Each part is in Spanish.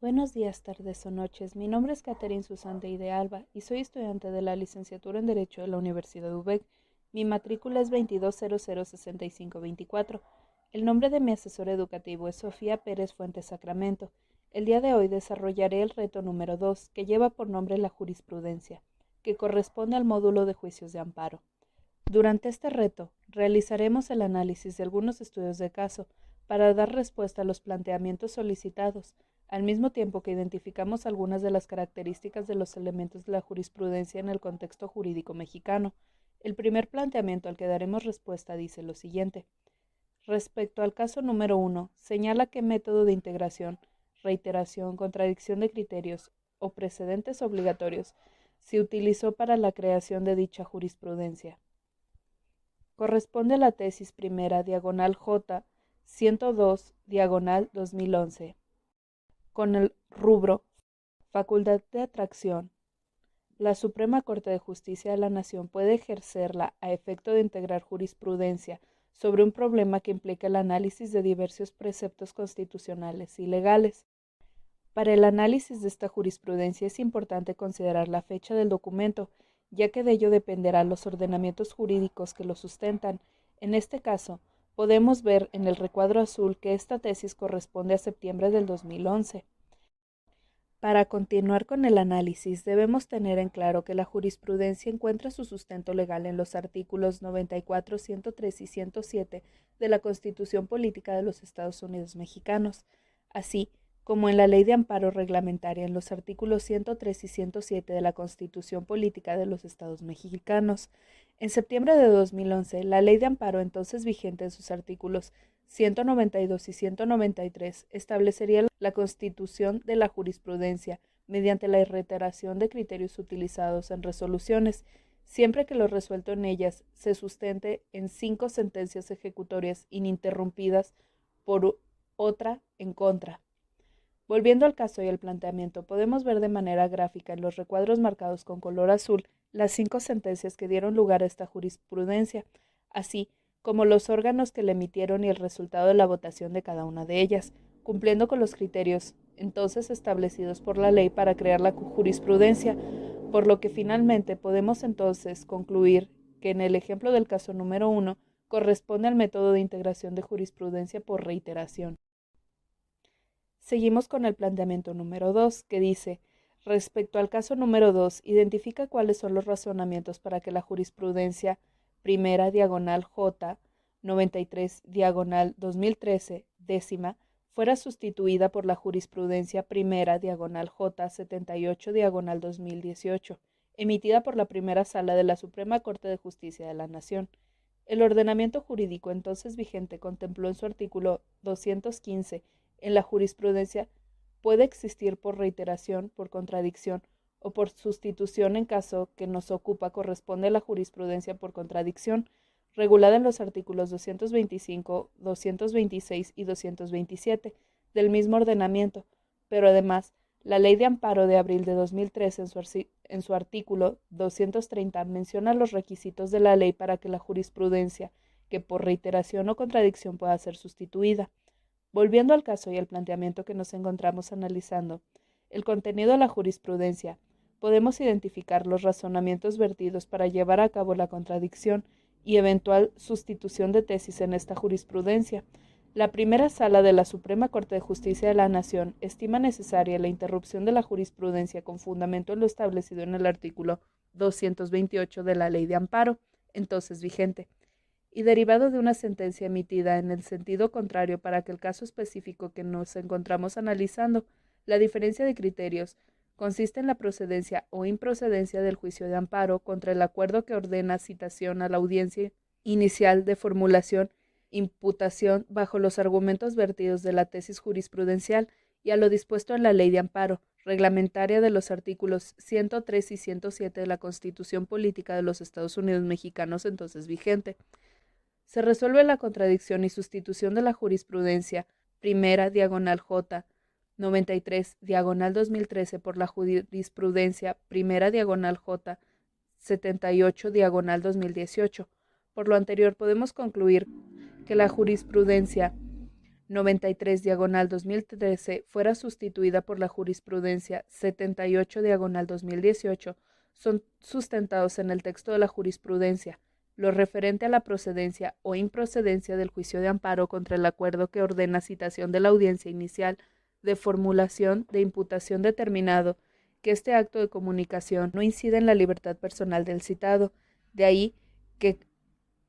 Buenos días, tardes o noches. Mi nombre es Catherine Susante de Alba y soy estudiante de la licenciatura en Derecho de la Universidad UVEC. Mi matrícula es 22006524. El nombre de mi asesor educativo es Sofía Pérez Fuentes Sacramento. El día de hoy desarrollaré el reto número 2, que lleva por nombre la jurisprudencia, que corresponde al módulo de juicios de amparo. Durante este reto, realizaremos el análisis de algunos estudios de caso para dar respuesta a los planteamientos solicitados, al mismo tiempo que identificamos algunas de las características de los elementos de la jurisprudencia en el contexto jurídico mexicano. El primer planteamiento al que daremos respuesta dice lo siguiente. Respecto al caso número 1, señala qué método de integración, reiteración, contradicción de criterios o precedentes obligatorios se utilizó para la creación de dicha jurisprudencia. Corresponde a la tesis primera, diagonal J, 102, diagonal 2011, con el rubro Facultad de atracción. La Suprema Corte de Justicia de la Nación puede ejercerla a efecto de integrar jurisprudencia sobre un problema que implica el análisis de diversos preceptos constitucionales y legales. Para el análisis de esta jurisprudencia es importante considerar la fecha del documento, ya que de ello dependerán los ordenamientos jurídicos que lo sustentan. En este caso, podemos ver en el recuadro azul que esta tesis corresponde a septiembre del 2011. Para continuar con el análisis, debemos tener en claro que la jurisprudencia encuentra su sustento legal en los artículos 94, 103 y 107 de la Constitución Política de los Estados Unidos Mexicanos, así como en la Ley de Amparo Reglamentaria en los artículos 103 y 107 de la Constitución Política de los Estados Mexicanos. En septiembre de 2011, la Ley de Amparo, entonces vigente en sus artículos 192 y 193, establecería la constitución de la jurisprudencia mediante la reiteración de criterios utilizados en resoluciones, siempre que lo resuelto en ellas se sustente en 5 sentencias ejecutorias ininterrumpidas por otra en contra. Volviendo al caso y al planteamiento, podemos ver de manera gráfica en los recuadros marcados con color azul las 5 sentencias que dieron lugar a esta jurisprudencia, así como los órganos que la emitieron y el resultado de la votación de cada una de ellas, cumpliendo con los criterios entonces establecidos por la ley para crear la jurisprudencia, por lo que finalmente podemos entonces concluir que en el ejemplo del caso número 1 corresponde al método de integración de jurisprudencia por reiteración. Seguimos con el planteamiento número 2, que dice, respecto al caso número 2, identifica cuáles son los razonamientos para que la jurisprudencia primera diagonal J 93 diagonal 2013 décima fuera sustituida por la jurisprudencia primera diagonal J 78 diagonal 2018, emitida por la primera sala de la Suprema Corte de Justicia de la Nación. El ordenamiento jurídico entonces vigente contempló en su artículo 215 en la jurisprudencia puede existir por reiteración, por contradicción o por sustitución en caso que nos ocupa corresponde a la jurisprudencia por contradicción, regulada en los artículos 225, 226 y 227 del mismo ordenamiento, pero además, la Ley de Amparo de abril de 2013 en su artículo 230 menciona los requisitos de la ley para que la jurisprudencia, que por reiteración o contradicción pueda ser sustituida. Volviendo al caso y al planteamiento que nos encontramos analizando, el contenido de la jurisprudencia, podemos identificar los razonamientos vertidos para llevar a cabo la contradicción y eventual sustitución de tesis en esta jurisprudencia. La primera sala de la Suprema Corte de Justicia de la Nación estima necesaria la interrupción de la jurisprudencia con fundamento en lo establecido en el artículo 228 de la Ley de Amparo, entonces vigente, y derivado de una sentencia emitida en el sentido contrario para que el caso específico que nos encontramos analizando, la diferencia de criterios consiste en la procedencia o improcedencia del juicio de amparo contra el acuerdo que ordena citación a la audiencia inicial de formulación, imputación bajo los argumentos vertidos de la tesis jurisprudencial y a lo dispuesto en la ley de amparo reglamentaria de los artículos 103 y 107 de la Constitución Política de los Estados Unidos Mexicanos entonces vigente. Se resuelve la contradicción y sustitución de la jurisprudencia primera diagonal J 93 diagonal 2013 por la jurisprudencia primera diagonal J 78 diagonal 2018. Por lo anterior podemos concluir que la jurisprudencia 93 diagonal 2013 fuera sustituida por la jurisprudencia 78 diagonal 2018 son sustentados en el texto de la jurisprudencia, lo referente a la procedencia o improcedencia del juicio de amparo contra el acuerdo que ordena citación de la audiencia inicial de formulación de imputación determinado, que este acto de comunicación no incide en la libertad personal del citado, de ahí que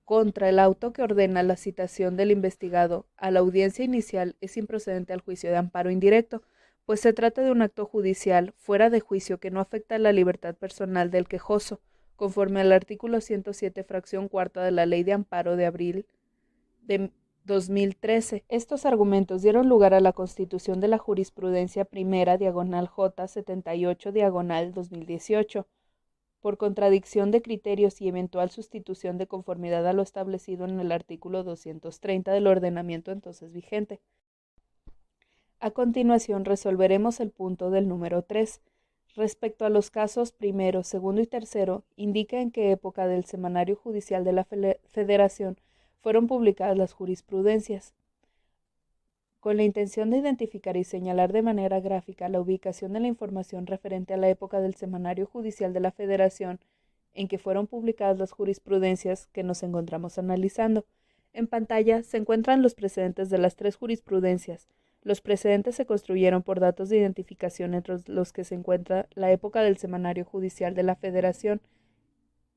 contra el auto que ordena la citación del investigado a la audiencia inicial es improcedente al juicio de amparo indirecto, pues se trata de un acto judicial fuera de juicio que no afecta la libertad personal del quejoso, conforme al artículo 107, fracción cuarta de la Ley de Amparo de abril de 2013. Estos argumentos dieron lugar a la constitución de la jurisprudencia primera diagonal J 78 diagonal 2018. Por contradicción de criterios y eventual sustitución de conformidad a lo establecido en el artículo 230 del ordenamiento entonces vigente. A continuación resolveremos el punto del número 3. Respecto a los casos primero, segundo y tercero, indica en qué época del Semanario Judicial de la Federación fueron publicadas las jurisprudencias. Con la intención de identificar y señalar de manera gráfica la ubicación de la información referente a la época del Semanario Judicial de la Federación en que fueron publicadas las jurisprudencias que nos encontramos analizando, en pantalla se encuentran los precedentes de las tres jurisprudencias. Los precedentes se construyeron por datos de identificación entre los que se encuentra la época del Semanario Judicial de la Federación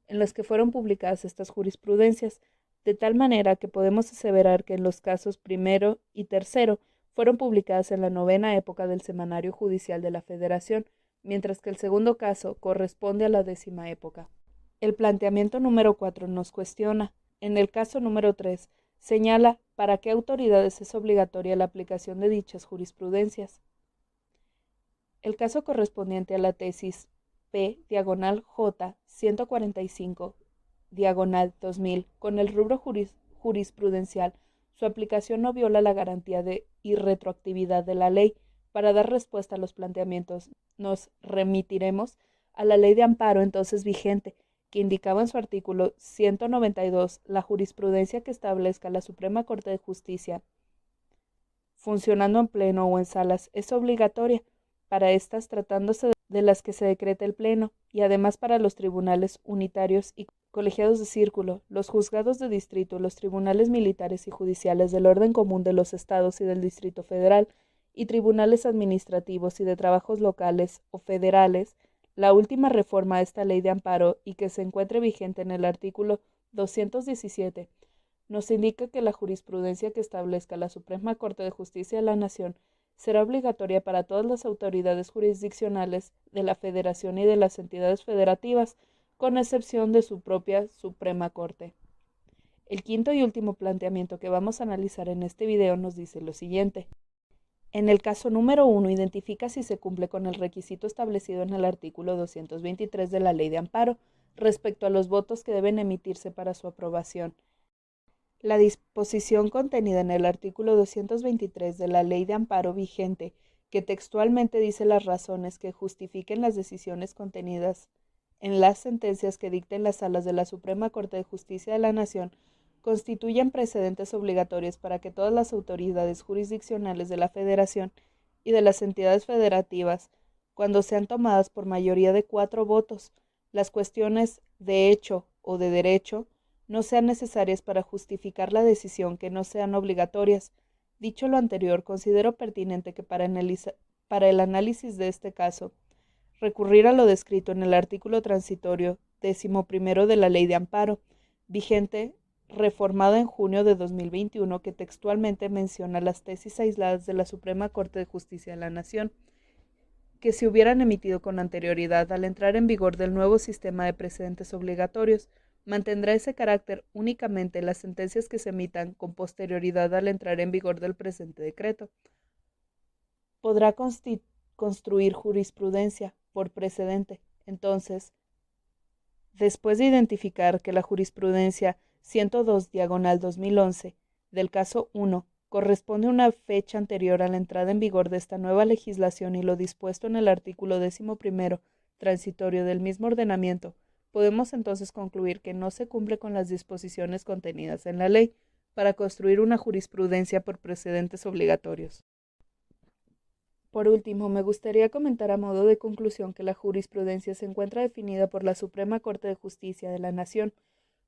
en los que fueron publicadas estas jurisprudencias, de tal manera que podemos aseverar que en los casos primero y tercero fueron publicadas en la novena época del Semanario Judicial de la Federación, mientras que el segundo caso corresponde a la 10ª época. El planteamiento número 4 nos cuestiona. En el caso número 3, señala para qué autoridades es obligatoria la aplicación de dichas jurisprudencias. El caso correspondiente a la tesis P, diagonal J, 145, diagonal 2000, con el rubro jurisprudencial, su aplicación no viola la garantía de irretroactividad de la ley. Para dar respuesta a los planteamientos, nos remitiremos a la ley de amparo entonces vigente, que indicaba en su artículo 192 la jurisprudencia que establezca la Suprema Corte de Justicia, funcionando en pleno o en salas, es obligatoria para estas tratándose de las que se decreta el pleno, y además para los tribunales unitarios y colegiados de círculo, los juzgados de distrito, los tribunales militares y judiciales del orden común de los estados y del Distrito Federal, y tribunales administrativos y de trabajos locales o federales. La última reforma a esta ley de amparo, y que se encuentre vigente en el artículo 217, nos indica que la jurisprudencia que establezca la Suprema Corte de Justicia de la Nación será obligatoria para todas las autoridades jurisdiccionales de la Federación y de las entidades federativas, con excepción de su propia Suprema Corte. El quinto y último planteamiento que vamos a analizar en este video nos dice lo siguiente. En el caso número 1, identifica si se cumple con el requisito establecido en el artículo 223 de la Ley de Amparo respecto a los votos que deben emitirse para su aprobación. La disposición contenida en el artículo 223 de la Ley de Amparo vigente, que textualmente dice las razones que justifiquen las decisiones contenidas en las sentencias que dicten las salas de la Suprema Corte de Justicia de la Nación, constituyen precedentes obligatorios para que todas las autoridades jurisdiccionales de la Federación y de las entidades federativas, cuando sean tomadas por mayoría de 4 votos, las cuestiones de hecho o de derecho no sean necesarias para justificar la decisión, que no sean obligatorias. Dicho lo anterior, considero pertinente que para el análisis de este caso, recurrir a lo descrito en el artículo transitorio 11º de la Ley de Amparo, vigente, reformada en junio de 2021, que textualmente menciona las tesis aisladas de la Suprema Corte de Justicia de la Nación, que se hubieran emitido con anterioridad al entrar en vigor del nuevo sistema de precedentes obligatorios, mantendrá ese carácter únicamente las sentencias que se emitan con posterioridad al entrar en vigor del presente decreto. Podrá construir jurisprudencia por precedente. Entonces, después de identificar que la jurisprudencia 102 diagonal 2011 del caso 1 corresponde a una fecha anterior a la entrada en vigor de esta nueva legislación y lo dispuesto en el artículo 11º transitorio del mismo ordenamiento, podemos entonces concluir que no se cumple con las disposiciones contenidas en la ley, para construir una jurisprudencia por precedentes obligatorios. Por último, me gustaría comentar a modo de conclusión que la jurisprudencia se encuentra definida por la Suprema Corte de Justicia de la Nación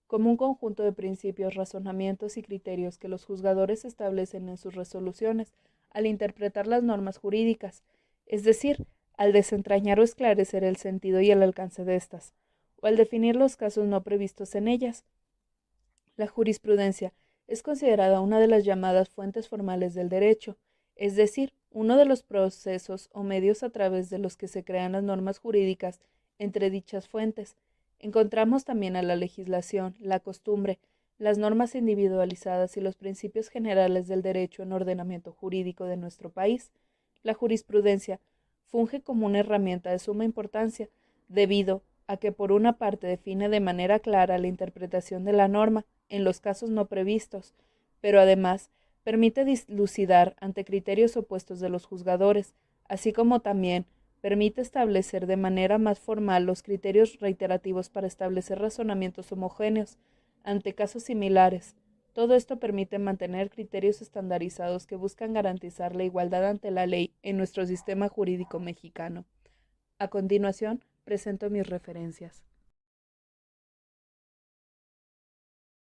como un conjunto de principios, razonamientos y criterios que los juzgadores establecen en sus resoluciones al interpretar las normas jurídicas, es decir, al desentrañar o esclarecer el sentido y el alcance de estas, o al definir los casos no previstos en ellas. La jurisprudencia es considerada una de las llamadas fuentes formales del derecho, es decir, uno de los procesos o medios a través de los que se crean las normas jurídicas entre dichas fuentes. Encontramos también a la legislación, la costumbre, las normas individualizadas y los principios generales del derecho en ordenamiento jurídico de nuestro país. La jurisprudencia funge como una herramienta de suma importancia, debido a que por una parte define de manera clara la interpretación de la norma en los casos no previstos, pero además permite dilucidar ante criterios opuestos de los juzgadores, así como también permite establecer de manera más formal los criterios reiterativos para establecer razonamientos homogéneos ante casos similares. Todo esto permite mantener criterios estandarizados que buscan garantizar la igualdad ante la ley en nuestro sistema jurídico mexicano. A continuación, presento mis referencias.